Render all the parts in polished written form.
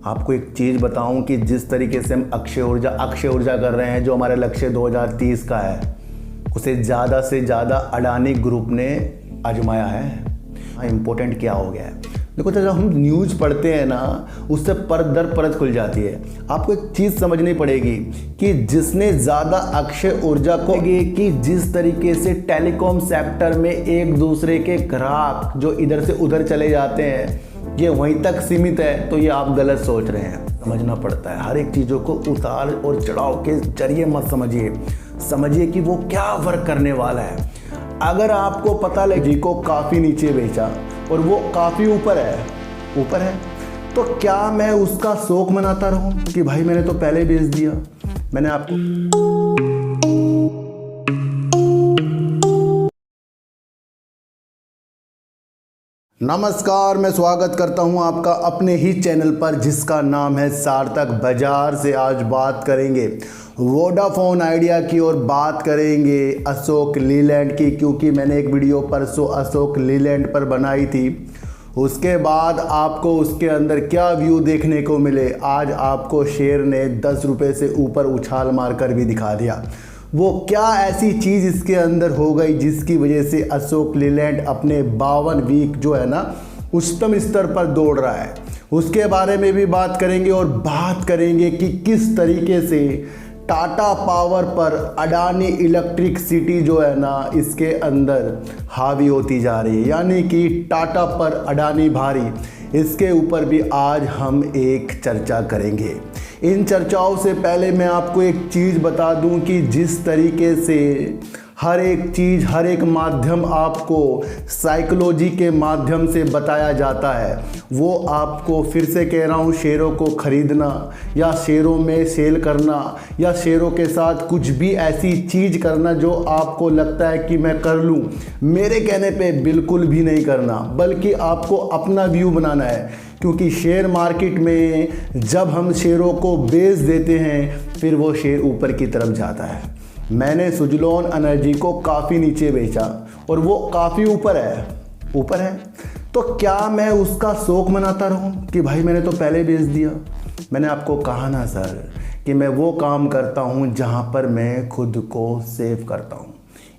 आपको एक चीज़ बताऊं कि जिस तरीके से हम अक्षय ऊर्जा कर रहे हैं, जो हमारा लक्ष्य 2030 का है, उसे ज़्यादा से ज़्यादा अडानी ग्रुप ने आजमाया है। इम्पोर्टेंट क्या हो गया है, देखो जब हम न्यूज़ पढ़ते हैं ना, उससे परत दर परत खुल जाती है। आपको एक चीज़ समझनी पड़ेगी कि जिसने ज़्यादा अक्षय ऊर्जा को कि जिस तरीके से टेलीकॉम सेक्टर में एक दूसरे के ग्राहक जो इधर से उधर चले जाते हैं, ये वहीं तक सीमित है, तो ये आप गलत सोच रहे हैं। समझना पड़ता है हर एक चीज़ों को, उतार और चढ़ाव के जरिए मत समझिए कि वो क्या वर्क करने वाला है। अगर आपको पता लगे जी को काफ़ी नीचे बेचा और वो काफ़ी ऊपर है, तो क्या मैं उसका शौक मनाता रहूं कि भाई मैंने तो पहले बेच दिया। मैंने आपको नमस्कार, मैं स्वागत करता हूं आपका अपने ही चैनल पर जिसका नाम है सार्थक बाजार से। आज बात करेंगे वोडाफोन आइडिया की और बात करेंगे अशोक लीलैंड की, क्योंकि मैंने एक वीडियो परसों अशोक लीलैंड पर बनाई थी। उसके बाद आपको उसके अंदर क्या व्यू देखने को मिले, आज आपको शेयर ने 10 रुपये से ऊपर उछाल मारकर भी दिखा दिया। वो क्या ऐसी चीज़ इसके अंदर हो गई जिसकी वजह से अशोक लीलैंड अपने 52 वीक जो है ना उच्चतम स्तर पर दौड़ रहा है, उसके बारे में भी बात करेंगे। और बात करेंगे कि किस तरीके से टाटा पावर पर अडानी इलेक्ट्रिक सिटी जो है ना इसके अंदर हावी होती जा रही है, यानी कि टाटा पर अडानी भारी। इसके ऊपर भी आज हम एक चर्चा करेंगे। इन चर्चाओं से पहले मैं आपको एक चीज़ बता दूं कि जिस तरीके से हर एक चीज़, हर एक माध्यम आपको साइकोलॉजी के माध्यम से बताया जाता है, वो आपको फिर से कह रहा हूँ, शेयरों को ख़रीदना या शेयरों में सेल करना या शेयरों के साथ कुछ भी ऐसी चीज़ करना जो आपको लगता है कि मैं कर लूँ, मेरे कहने पे बिल्कुल भी नहीं करना, बल्कि आपको अपना व्यू बनाना है। क्योंकि शेयर मार्केट में जब हम शेयरों को बेच देते हैं, फिर वो शेयर ऊपर की तरफ जाता है। मैंने सुजलॉन एनर्जी को काफ़ी नीचे बेचा और वो काफ़ी ऊपर है, तो क्या मैं उसका शौक मनाता रहूं कि भाई मैंने तो पहले बेच दिया। मैंने आपको कहा ना सर कि मैं वो काम करता हूं जहां पर मैं खुद को सेव करता हूं।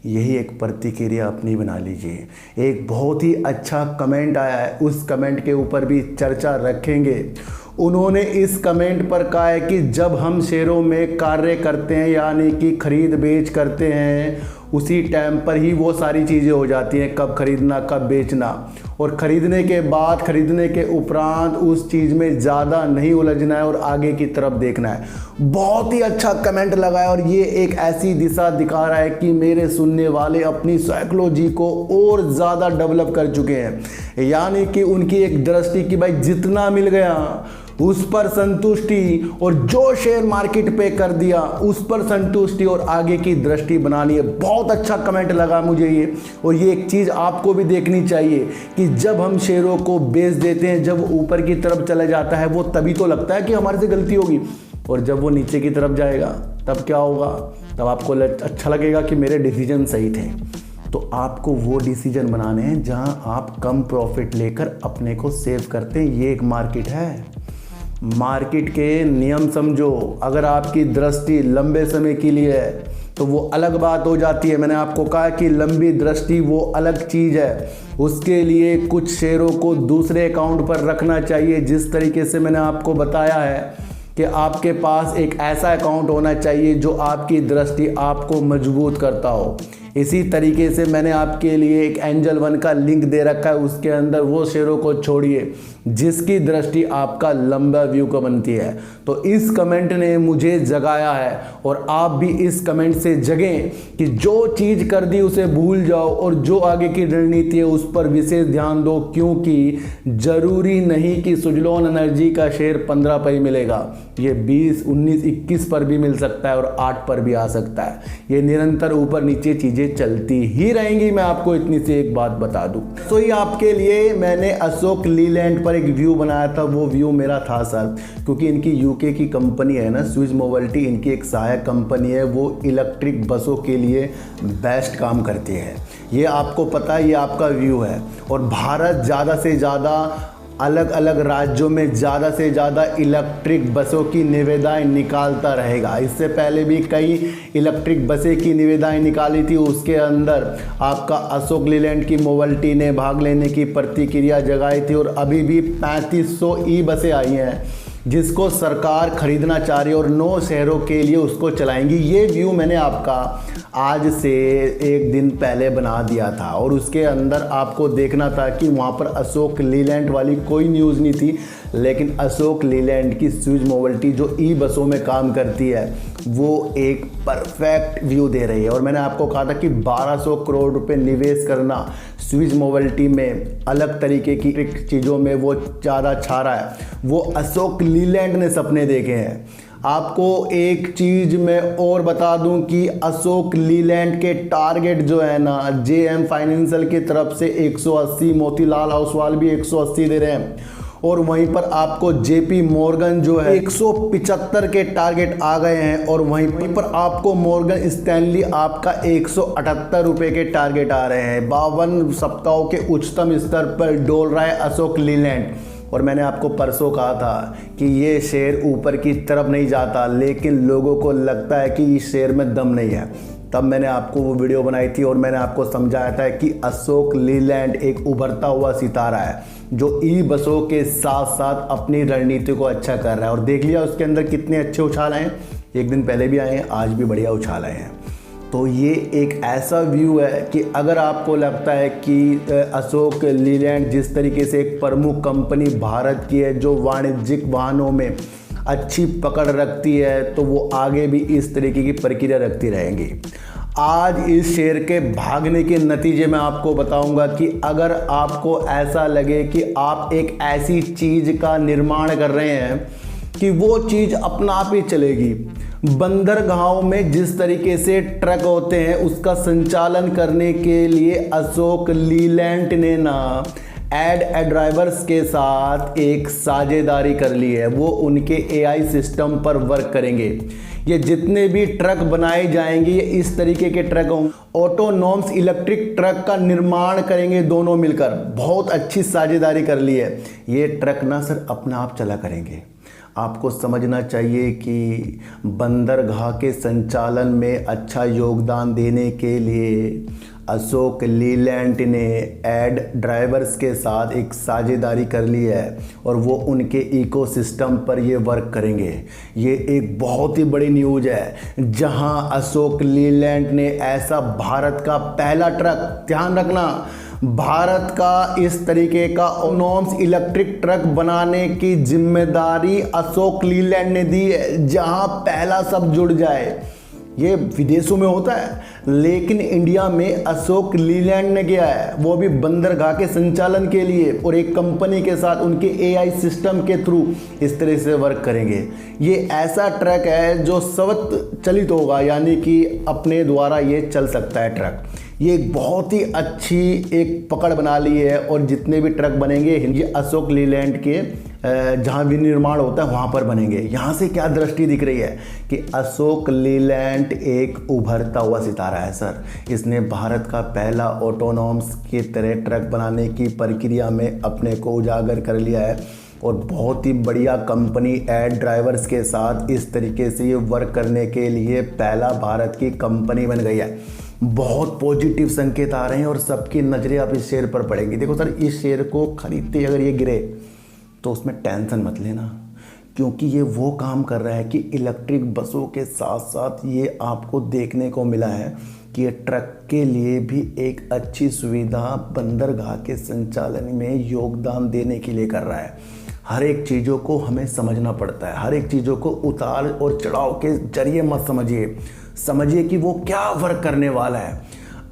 यही एक प्रतिक्रिया अपनी बना लीजिए। एक बहुत ही अच्छा कमेंट आया है, उस कमेंट के ऊपर भी चर्चा रखेंगे। उन्होंने इस कमेंट पर कहा है कि जब हम शेयरों में कार्य करते हैं, यानी कि खरीद बेच करते हैं, उसी टाइम पर ही वो सारी चीज़ें हो जाती हैं, कब खरीदना कब बेचना, और ख़रीदने के बाद, खरीदने के उपरांत उस चीज़ में ज़्यादा नहीं उलझना है और आगे की तरफ देखना है। बहुत ही अच्छा कमेंट लगाया और ये एक ऐसी दिशा दिखा रहा है कि मेरे सुनने वाले अपनी साइकोलॉजी को और ज़्यादा डेवलप कर चुके हैं, यानी कि उनकी एक दृष्टि कि भाई जितना मिल गया उस पर संतुष्टि, और जो शेयर मार्केट पे कर दिया उस पर संतुष्टि और आगे की दृष्टि बनानी है। बहुत अच्छा कमेंट लगा मुझे ये, और ये एक चीज़ आपको भी देखनी चाहिए कि जब हम शेयरों को बेच देते हैं, जब ऊपर की तरफ चला जाता है, वो तभी तो लगता है कि हमारे से गलती होगी, और जब वो नीचे की तरफ जाएगा तब क्या होगा, तब आपको अच्छा लगेगा कि मेरे डिसीजन सही थे। तो आपको वो डिसीजन बनाने हैं जहां आप कम प्रॉफिट लेकर अपने को सेव करते हैं। ये एक मार्केट है, मार्केट के नियम समझो। अगर आपकी दृष्टि लंबे समय के लिए है तो वो अलग बात हो जाती है। मैंने आपको कहा कि लंबी दृष्टि वो अलग चीज़ है, उसके लिए कुछ शेयरों को दूसरे अकाउंट पर रखना चाहिए। जिस तरीके से मैंने आपको बताया है कि आपके पास एक ऐसा अकाउंट होना चाहिए जो आपकी दृष्टि आपको मजबूत करता हो। इसी तरीके से मैंने आपके लिए एक एंजल वन का लिंक दे रखा है, उसके अंदर वो शेयरों को छोड़िए जिसकी दृष्टि आपका लंबा व्यू को बनती है। तो इस कमेंट ने मुझे जगाया है, और आप भी इस कमेंट से जगें कि जो चीज़ कर दी उसे भूल जाओ और जो आगे की रणनीति है उस पर विशेष ध्यान दो, क्योंकि ज़रूरी नहीं कि सुजलॉन एनर्जी का शेयर 15 पर ही मिलेगा, ये 20, 19, 21 पर भी मिल सकता है और 8 पर भी आ सकता है। ये निरंतर ऊपर नीचे चीज़ें चलती ही रहेंगी। मैं आपको इतनी सी एक बात बता दूं। तो ये आपके लिए मैंने अशोक लीलैंड पर एक व्यू बनाया था। वो व्यू मेरा था सर, क्योंकि इनकी यूके की कंपनी है ना, स्विस मोबिलिटी, इनकी एक सहायक कंपनी है, वो इलेक्ट्रिक बसों के लिए बेस्ट काम करती है। ये आपको पता है, ये आपका व्यू है। और भारत ज़्यादा से ज़्यादा अलग अलग राज्यों में ज़्यादा से ज़्यादा इलेक्ट्रिक बसों की निविदाएं निकालता रहेगा। इससे पहले भी कई इलेक्ट्रिक बसें की निविदाएं निकाली थी, उसके अंदर आपका अशोक लीलैंड की मोबिलिटी ने भाग लेने की प्रतिक्रिया जगाई थी और अभी भी 3500 ई बसें आई हैं जिसको सरकार खरीदना चाह रही है और 9 शहरों के लिए उसको चलाएंगी। ये व्यू मैंने आपका आज से एक दिन पहले बना दिया था और उसके अंदर आपको देखना था कि वहाँ पर अशोक लीलैंड वाली कोई न्यूज़ नहीं थी, लेकिन अशोक लीलैंड की स्विच मोबिलिटी जो ई बसों में काम करती है वो एक परफेक्ट व्यू दे रही है। और मैंने आपको कहा था कि 1200 करोड़ रुपए निवेश करना स्विच मोबिलिटी में, अलग तरीके की चीज़ों में वो ज़्यादा छा रहा है, वो अशोक लीलैंड ने सपने देखे हैं। आपको एक चीज़ मैं और बता दूं कि अशोक लीलैंड के टारगेट जो है ना, जेएम फाइनेंशियल की तरफ से 180, मोतीलाल ओसवाल भी 180 दे रहे हैं और वहीं पर आपको जेपी मॉर्गन जो है 175 के टारगेट आ गए हैं और वहीं पर आपको मॉर्गन स्टैनली आपका 178 रुपये के टारगेट आ रहे हैं। 52 सप्ताहों के उच्चतम स्तर पर डोल रहा है अशोक लीलैंड। और मैंने आपको परसों कहा था कि ये शेयर ऊपर की तरफ नहीं जाता, लेकिन लोगों को लगता है कि इस शेयर में दम नहीं है। तब मैंने आपको वो वीडियो बनाई थी और मैंने आपको समझाया था कि अशोक लीलैंड एक उभरता हुआ सितारा है जो ई बसों के साथ साथ अपनी रणनीति को अच्छा कर रहा है। और देख लिया उसके अंदर कितने अच्छे उछाल आए हैं, एक दिन पहले भी आए हैं, आज भी बढ़िया उछाल आए हैं। तो ये एक ऐसा व्यू है कि अगर आपको लगता है कि अशोक लीलैंड जिस तरीके से एक प्रमुख कंपनी भारत की है जो वाणिज्यिक वाहनों में अच्छी पकड़ रखती है, तो वो आगे भी इस तरीके की प्रक्रिया रखती रहेंगी। आज इस शेयर के भागने के नतीजे में आपको बताऊंगा कि अगर आपको ऐसा लगे कि आप एक ऐसी चीज़ का निर्माण कर रहे हैं कि वो चीज़ अपना आप ही चलेगी। बंदरगाहों में जिस तरीके से ट्रक होते हैं उसका संचालन करने के लिए अशोक लीलैंड ने ना एड ड्राइवर्स के साथ एक साझेदारी कर ली है। वो उनके एआई सिस्टम पर वर्क करेंगे। ये जितने भी ट्रक बनाए जाएंगे ये इस तरीके के ट्रक होंगे, ऑटोनॉमस इलेक्ट्रिक ट्रक का निर्माण करेंगे दोनों मिलकर। बहुत अच्छी साझेदारी कर ली है। ये ट्रक ना सर अपना आप चला करेंगे। आपको समझना चाहिए कि बंदरगाह के संचालन में अच्छा योगदान देने के लिए अशोक लीलैंड ने एड ड्राइवर्स के साथ एक साझेदारी कर ली है और वो उनके इकोसिस्टम पर ये वर्क करेंगे। ये एक बहुत ही बड़ी न्यूज़ है जहां अशोक लीलैंड ने ऐसा भारत का पहला ट्रक, ध्यान रखना, भारत का इस तरीके का ऑटोनॉमस इलेक्ट्रिक ट्रक बनाने की जिम्मेदारी अशोक लीलैंड ने दी है, जहां पहला सब जुड़ जाए। ये विदेशों में होता है, लेकिन इंडिया में अशोक लीलैंड ने किया है, वो भी बंदरगाह के संचालन के लिए और एक कंपनी के साथ उनके एआई सिस्टम के थ्रू इस तरह से वर्क करेंगे। ये ऐसा ट्रक है जो स्वतः चलित होगा, यानी कि अपने द्वारा ये चल सकता है ट्रक। ये एक बहुत ही अच्छी एक पकड़ बना ली है और जितने भी ट्रक बनेंगे ये अशोक लीलैंड के जहाँ विनिर्माण होता है वहाँ पर बनेंगे। यहाँ से क्या दृष्टि दिख रही है कि अशोक लीलैंड एक उभरता हुआ सितारा है सर। इसने भारत का पहला ऑटोनॉमस की तरह ट्रक बनाने की प्रक्रिया में अपने को उजागर कर लिया है और बहुत ही बढ़िया कंपनी एड ड्राइवर्स के साथ इस तरीके से ये वर्क करने के लिए पहला भारत की कंपनी बन गई है। बहुत पॉजिटिव संकेत आ रहे हैं और सबकी नज़रें अब इस शेयर पर पड़ेंगी। देखो सर, इस शेयर को खरीदते अगर ये गिरे तो उसमें टेंशन मत लेना, क्योंकि ये वो काम कर रहा है कि इलेक्ट्रिक बसों के साथ साथ ये आपको देखने को मिला है कि ये ट्रक के लिए भी एक अच्छी सुविधा बंदरगाह के संचालन में योगदान देने के लिए कर रहा है। हर एक चीज़ों को हमें समझना पड़ता है, हर एक चीज़ों को उतार और चढ़ाव के जरिए मत समझिए कि वो क्या वर्क करने वाला है।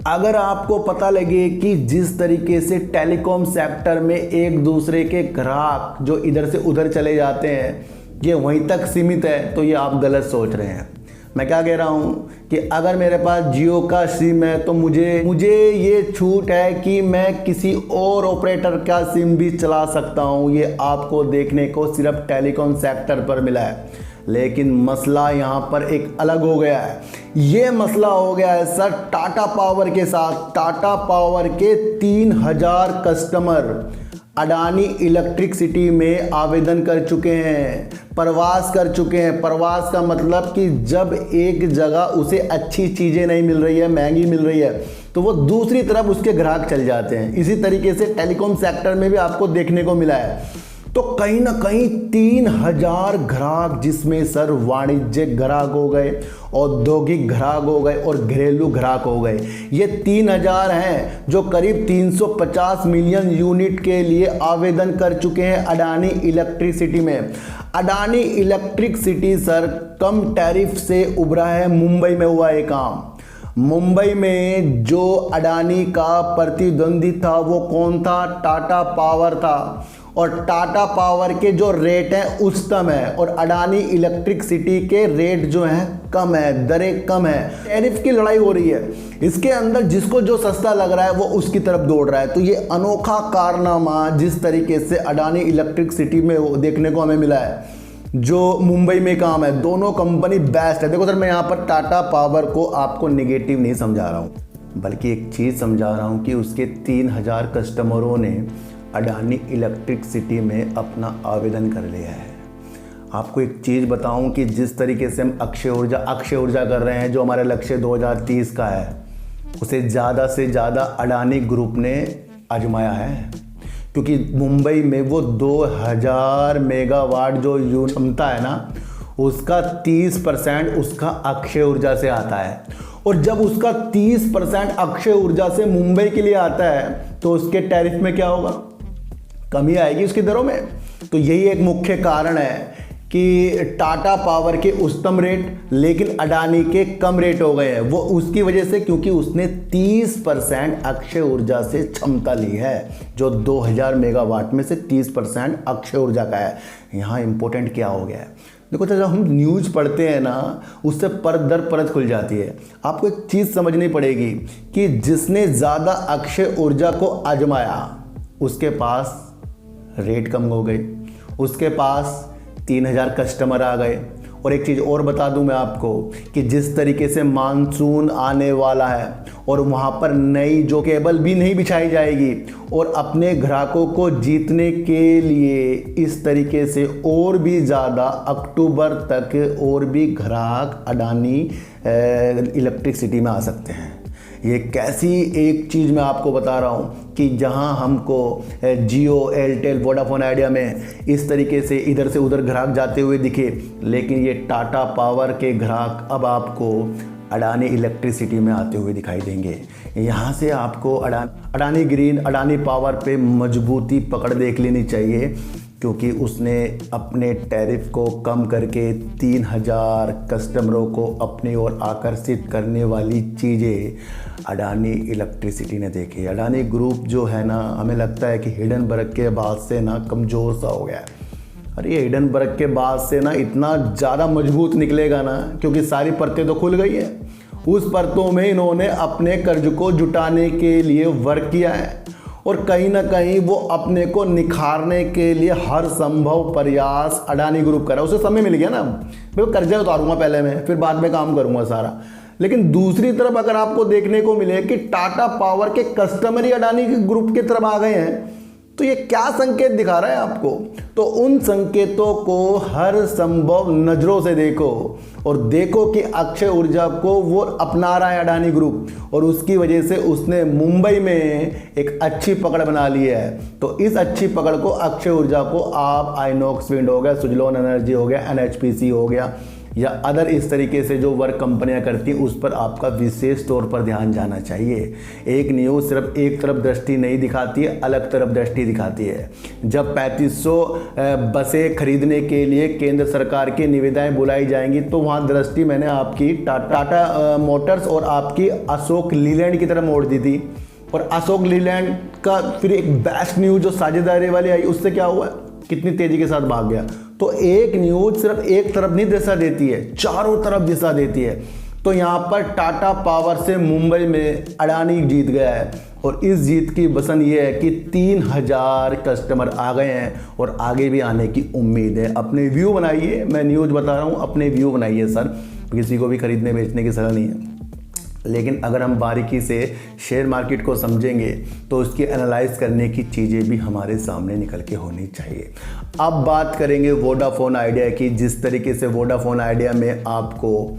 अगर आपको पता लगे कि जिस तरीके से टेलीकॉम सेक्टर में एक दूसरे के ग्राहक जो इधर से उधर चले जाते हैं ये वहीं तक सीमित है, तो ये आप गलत सोच रहे हैं। मैं क्या कह रहा हूँ कि अगर मेरे पास जियो का सिम है तो मुझे ये छूट है कि मैं किसी और ऑपरेटर का सिम भी चला सकता हूँ। ये आपको देखने को सिर्फ टेलीकॉम सेक्टर पर मिला है, लेकिन मसला यहाँ पर एक अलग हो गया है। ये मसला हो गया है सर टाटा पावर के साथ। टाटा पावर के 3000 कस्टमर अडानी इलेक्ट्रिक सिटी में आवेदन कर चुके हैं, प्रवास कर चुके हैं। प्रवास का मतलब कि जब एक जगह उसे अच्छी चीज़ें नहीं मिल रही है, महंगी मिल रही है, तो वो दूसरी तरफ उसके ग्राहक चल जाते हैं। इसी तरीके से टेलीकॉम सेक्टर में भी आपको देखने को मिला है। तो कहीं ना कहीं 3000 ग्राहक, जिसमें सर वाणिज्यिक ग्राहक हो गए, औद्योगिक ग्राहक हो गए और घरेलू ग्राहक हो गए, ये 3000 हैं जो करीब 350 मिलियन यूनिट के लिए आवेदन कर चुके हैं अडानी इलेक्ट्रिक सिटी में। अडानी इलेक्ट्रिक सिटी सर कम टैरिफ से उभरा है। मुंबई में हुआ ये काम। मुंबई में जो अडानी का प्रतिद्वंदी था वो कौन था? टाटा पावर था। और टाटा पावर के जो रेट हैं उच्चतम है और अडानी इलेक्ट्रिक सिटी के रेट जो हैं कम है, दरें कम है। टैरिफ की लड़ाई हो रही है। इसके अंदर जिसको जो सस्ता लग रहा है वो उसकी तरफ दौड़ रहा है। तो ये अनोखा कारनामा जिस तरीके से अडानी इलेक्ट्रिक सिटी में देखने को हमें मिला है, जो मुंबई में काम है, दोनों कंपनी बेस्ट है। देखो सर, मैं यहाँ पर टाटा पावर को आपको नेगेटिव नहीं समझा रहा हूँ, बल्कि एक चीज़ समझा रहा हूँ कि उसके 3000 कस्टमरों ने अडानी इलेक्ट्रिक सिटी में अपना आवेदन कर लिया है। आपको एक चीज़ बताऊं कि जिस तरीके से हम अक्षय ऊर्जा कर रहे हैं, जो हमारा लक्ष्य 2030 का है, उसे ज़्यादा से ज़्यादा अडानी ग्रुप ने आजमाया है। क्योंकि मुंबई में वो 2000 मेगावाट जो क्षमता है ना, उसका 30% उसका अक्षय ऊर्जा से आता है। और जब उसका 30% अक्षय ऊर्जा से मुंबई के लिए आता है तो उसके टैरिफ में क्या होगा? कमी आएगी उसकी दरों में। तो यही एक मुख्य कारण है कि टाटा पावर के उच्चतम रेट लेकिन अडानी के कम रेट हो गए हैं। वो उसकी वजह से, क्योंकि उसने 30% अक्षय ऊर्जा से क्षमता ली है, जो 2000 मेगावाट में से 30% अक्षय ऊर्जा का है। यहाँ इंपॉर्टेंट क्या हो गया है? देखो, जब हम न्यूज़ पढ़ते हैं ना, उससे परत दर परत खुल जाती है। आपको एक चीज़ समझनी पड़ेगी कि जिसने ज़्यादा अक्षय ऊर्जा को आजमाया उसके पास रेट कम हो गई, उसके पास 3000 कस्टमर आ गए। और एक चीज़ और बता दूं मैं आपको कि जिस तरीके से मानसून आने वाला है और वहाँ पर नई जो केबल भी नहीं बिछाई जाएगी, और अपने ग्राहकों को जीतने के लिए इस तरीके से और भी ज़्यादा अक्टूबर तक और भी ग्राहक अडानी इलेक्ट्रिक सिटी में आ सकते हैं। ये कैसी एक चीज़ मैं आपको बता रहा हूँ कि जहाँ हमको जियो, एयरटेल, वोडाफोन आइडिया में इस तरीके से इधर से उधर ग्राहक जाते हुए दिखे, लेकिन ये टाटा पावर के ग्राहक अब आपको अडानी इलेक्ट्रिक सिटी में आते हुए दिखाई देंगे। यहाँ से आपको अडानी ग्रीन, अडानी पावर पे मजबूती पकड़ देख लेनी चाहिए, क्योंकि उसने अपने टैरिफ को कम करके 3000 कस्टमरों को अपनी ओर आकर्षित करने वाली चीज़ें अडानी इलेक्ट्रिसिटी ने देखी। अडानी ग्रुप जो है ना, हमें लगता है कि हिडनबर्ग के बाद से ना कमज़ोर सा हो गया है। अरे ये हिडनबर्ग के बाद से ना इतना ज़्यादा मजबूत निकलेगा ना, क्योंकि सारी परतें तो खुल गई हैं। उस परतों में इन्होंने अपने कर्ज को जुटाने के लिए वर्क किया है और कहीं ना कहीं वो अपने को निखारने के लिए हर संभव प्रयास अडानी ग्रुप कर रहा है। उसे समय मिल गया ना, भाई कर्जा उतारूंगा पहले मैं, फिर बाद में काम करूंगा सारा। लेकिन दूसरी तरफ अगर आपको देखने को मिले कि टाटा पावर के कस्टमर ही अडानी ग्रुप की तरफ आ गए हैं, तो ये क्या संकेत दिखा रहा है आपको? तो उन संकेतों को हर संभव नज़रों से देखो और देखो कि अक्षय ऊर्जा को वो अपना रहा है अडानी ग्रुप, और उसकी वजह से उसने मुंबई में एक अच्छी पकड़ बना ली है। तो इस अच्छी पकड़ को, अक्षय ऊर्जा को आप आइनॉक्स विंड हो गया, सुजलॉन एनर्जी हो गया, एनएचपीसी हो गया, या अदर इस तरीके से जो वर्क कंपनियां करती हैं, उस पर आपका विशेष तौर पर ध्यान जाना चाहिए। एक न्यूज़ सिर्फ एक तरफ दृष्टि नहीं दिखाती है, अलग तरफ दृष्टि दिखाती है। जब 3500 बसें खरीदने के लिए केंद्र सरकार की निविदाएं बुलाई जाएंगी, तो वहाँ दृष्टि मैंने आपकी टाटा मोटर्स और आपकी अशोक लीलैंड की तरफ मोड़ दी थी। और अशोक लीलैंड का फिर एक बेस्ट न्यूज़ जो साझेदारी वाली आई, उससे क्या हुआ, कितनी तेज़ी के साथ भाग गया। तो एक न्यूज़ सिर्फ एक तरफ नहीं दिशा देती है, चारों तरफ दिशा देती है। तो यहाँ पर टाटा पावर से मुंबई में अडानी जीत गया है, और इस जीत की वजह ये है कि 3000 कस्टमर आ गए हैं और आगे भी आने की उम्मीद है। अपने व्यू बनाइए, मैं न्यूज़ बता रहा हूँ, अपने व्यू बनाइए सर, किसी को भी खरीदने बेचने की सलाह नहीं है। लेकिन अगर हम बारीकी से शेयर मार्केट को समझेंगे तो उसकी एनालाइज करने की चीज़ें भी हमारे सामने निकल के होनी चाहिए। अब बात करेंगे वोडाफोन आइडिया की। जिस तरीके से वोडाफोन आइडिया में आपको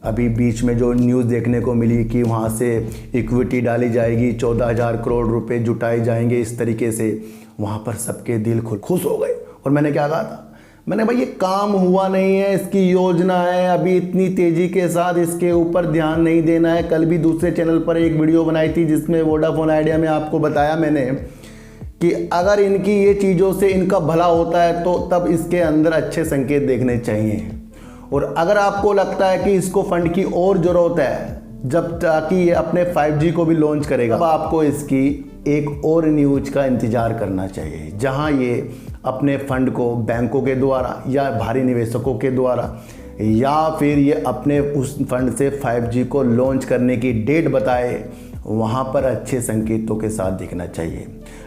अभी बीच में जो न्यूज़ देखने को मिली कि वहाँ से इक्विटी डाली जाएगी, 14,000 करोड़ रुपए जुटाए जाएंगे, इस तरीके से वहाँ पर सबके दिल खुश हो गए। और मैंने क्या कहा था, मैंने भाई ये काम हुआ नहीं है, इसकी योजना है, अभी इतनी तेज़ी के साथ इसके ऊपर ध्यान नहीं देना है। कल भी दूसरे चैनल पर एक वीडियो बनाई थी जिसमें वोडाफोन आइडिया में आपको बताया मैंने कि अगर इनकी ये चीज़ों से इनका भला होता है तो तब इसके अंदर अच्छे संकेत देखने चाहिए। और अगर आपको लगता है कि इसको फंड की और ज़रूरत है जब ताकि ये अपने 5G को भी लॉन्च करेगा, तो आपको इसकी एक और न्यूज़ का इंतज़ार करना चाहिए जहां ये अपने फंड को बैंकों के द्वारा या भारी निवेशकों के द्वारा या फिर ये अपने उस फंड से 5G को लॉन्च करने की डेट बताए, वहाँ पर अच्छे संकेतों के साथ दिखना चाहिए।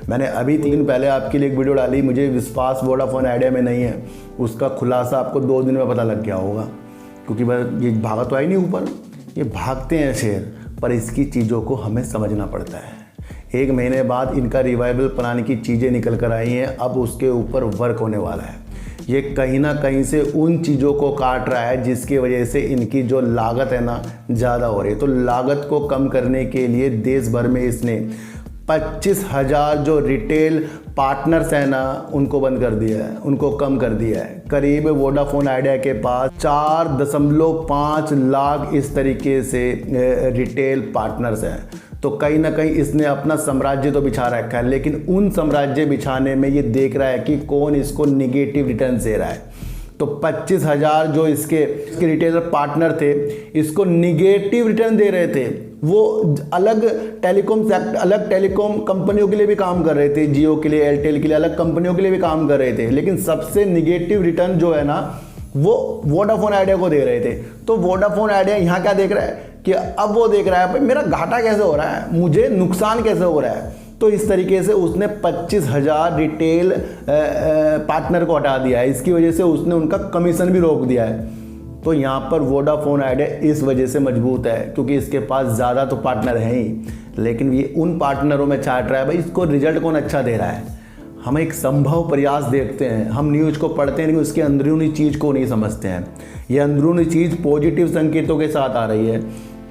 मैंने अभी 3 दिन पहले आपके लिए एक वीडियो डाली, मुझे विश्वास वोडाफोन आइडिया में नहीं है, उसका खुलासा आपको 2 दिन में पता लग गया होगा, क्योंकि ये भागा तो आई नहीं ऊपर, ये भागते हैं शेयर, पर इसकी चीज़ों को हमें समझना पड़ता है। 1 महीने बाद इनका रिवाइवल प्लान की चीज़ें निकल कर आई हैं, अब उसके ऊपर वर्क होने वाला है। ये कहीं ना कहीं से उन चीज़ों को काट रहा है जिसकी वजह से इनकी जो लागत है ना ज़्यादा हो रही है। तो लागत को कम करने के लिए देश भर में इसने 25,000 जो रिटेल पार्टनर्स हैं ना उनको बंद कर दिया है, उनको कम कर दिया है। करीब वोडाफोन आइडिया के पास 4.5 लाख इस तरीके से रिटेल पार्टनर्स हैं। तो कहीं ना कहीं इसने अपना साम्राज्य तो बिछा रखा है, लेकिन उन साम्राज्य बिछाने में ये देख रहा है कि कौन इसको निगेटिव रिटर्न दे रहा है। तो 25,000 जो इसके रिटेलर पार्टनर थे इसको निगेटिव रिटर्न दे रहे थे। वो अलग टेलीकॉम कंपनियों के लिए भी काम कर रहे थे, जियो के लिए, एयरटेल के लिए, अलग कंपनियों के लिए भी काम कर रहे थे, लेकिन सबसे निगेटिव रिटर्न जो है ना वो वोडाफोन आइडिया को दे रहे थे। तो वोडाफोन आइडिया यहाँ क्या देख रहा है कि अब वो देख रहा है भाई मेरा घाटा कैसे हो रहा है, मुझे नुकसान कैसे हो रहा है। तो इस तरीके से उसने 25,000 रिटेल पार्टनर को हटा दिया है। इसकी वजह से उसने उनका कमीशन भी रोक दिया है। तो यहाँ पर वोडाफोन आइडिया इस वजह से मजबूत है क्योंकि इसके पास ज़्यादा तो पार्टनर हैं ही, लेकिन ये उन पार्टनरों में छाट रहा है भाई इसको रिजल्ट कौन अच्छा दे रहा है। हम एक संभव प्रयास देखते हैं, हम न्यूज़ को पढ़ते हैं लेकिन उसकी अंदरूनी चीज़ को नहीं समझते हैं। ये अंदरूनी चीज़ पॉजिटिव संकेतों के साथ आ रही है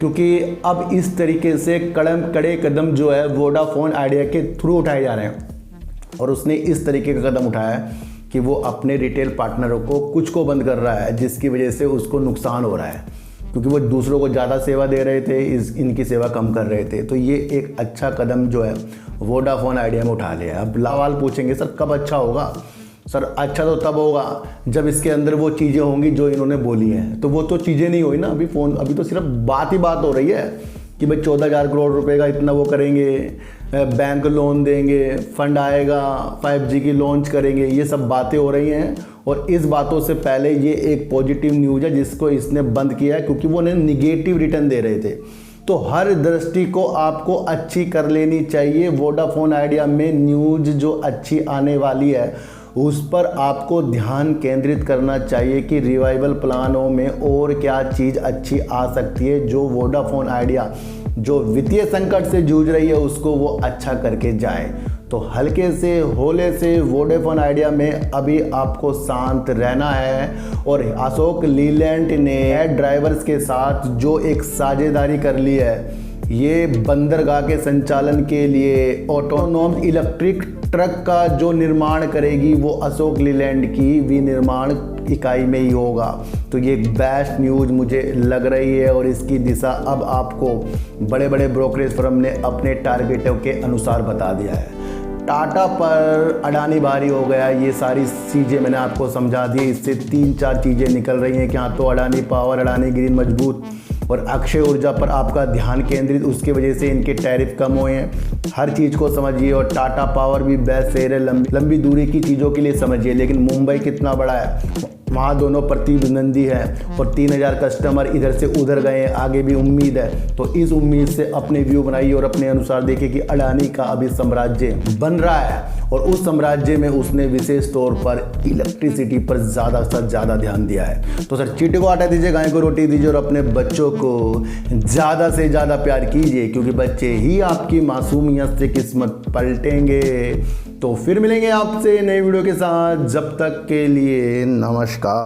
क्योंकि अब इस तरीके से कड़े कदम जो है वोडाफोन आइडिया के थ्रू उठाए जा रहे हैं। और उसने इस तरीके का कदम उठाया है कि वो अपने रिटेल पार्टनरों को कुछ को बंद कर रहा है जिसकी वजह से उसको नुकसान हो रहा है, क्योंकि वो दूसरों को ज़्यादा सेवा दे रहे थे, इनकी सेवा कम कर रहे थे। तो ये एक अच्छा कदम जो है वोडाफोन आइडिया में उठा लिया है। अब सवाल पूछेंगे सर कब अच्छा होगा? सर अच्छा तो तब होगा जब इसके अंदर वो चीज़ें होंगी जो इन्होंने बोली हैं। तो वो तो चीज़ें नहीं हुई ना, अभी तो सिर्फ बात ही बात हो रही है कि भाई 14,000 करोड़ रुपए का इतना वो करेंगे, बैंक लोन देंगे, फंड आएगा, 5G की लॉन्च करेंगे, ये सब बातें हो रही हैं। और इस बातों से पहले ये एक पॉजिटिव न्यूज़ है जिसको इसने बंद किया है क्योंकि वो निगेटिव रिटर्न दे रहे थे। तो हर दृष्टि को आपको अच्छी कर लेनी चाहिए। वोडाफोन आइडिया में न्यूज़ जो अच्छी आने वाली है उस पर आपको ध्यान केंद्रित करना चाहिए कि रिवाइवल प्लानों में और क्या चीज़ अच्छी आ सकती है जो वोडाफोन आइडिया जो वित्तीय संकट से जूझ रही है उसको वो अच्छा करके जाए। तो हल्के से होले से वोडाफोन आइडिया में अभी आपको शांत रहना है। और अशोक लीलैंड ने ड्राइवर्स के साथ जो एक साझेदारी कर ली है, ये बंदरगाह के संचालन के लिए ऑटोनोमस इलेक्ट्रिक ट्रक का जो निर्माण करेगी वो अशोक लीलैंड की विनिर्माण इकाई में ही होगा। तो ये एक बेस्ट न्यूज़ मुझे लग रही है और इसकी दिशा अब आपको बड़े बड़े ब्रोकरेज फर्म ने अपने टारगेटों के अनुसार बता दिया है। टाटा पर अडानी भारी हो गया, ये सारी चीज़ें मैंने आपको समझा दी। इससे 3-4 चीज़ें निकल रही हैं कि हाँ तो अडानी पावर, अडानी ग्रीन मजबूत और अक्षय ऊर्जा पर आपका ध्यान केंद्रित, उसकी वजह से इनके टैरिफ कम हुए हैं। हर चीज़ को समझिए। और टाटा पावर भी बेस्ट शेयर है, लंबी दूरी की चीज़ों के लिए समझिए। लेकिन मुंबई कितना बड़ा है, वहाँ दोनों प्रतिद्वंदी है और 3000 कस्टमर इधर से उधर गए, आगे भी उम्मीद है। तो इस उम्मीद से अपने व्यू बनाइए और अपने अनुसार देखिए कि अडानी का अभी साम्राज्य बन रहा है और उस साम्राज्य में उसने विशेष तौर पर इलेक्ट्रिसिटी पर ज़्यादा से ज़्यादा ध्यान दिया है। तो सर चींटी को आटा दीजिए, गाय को रोटी दीजिए और अपने बच्चों को ज़्यादा से ज़्यादा प्यार कीजिए, क्योंकि बच्चे ही आपकी मासूमियत से किस्मत पलटेंगे। तो फिर मिलेंगे आपसे नई वीडियो के साथ, जब तक के लिए नमस्कार।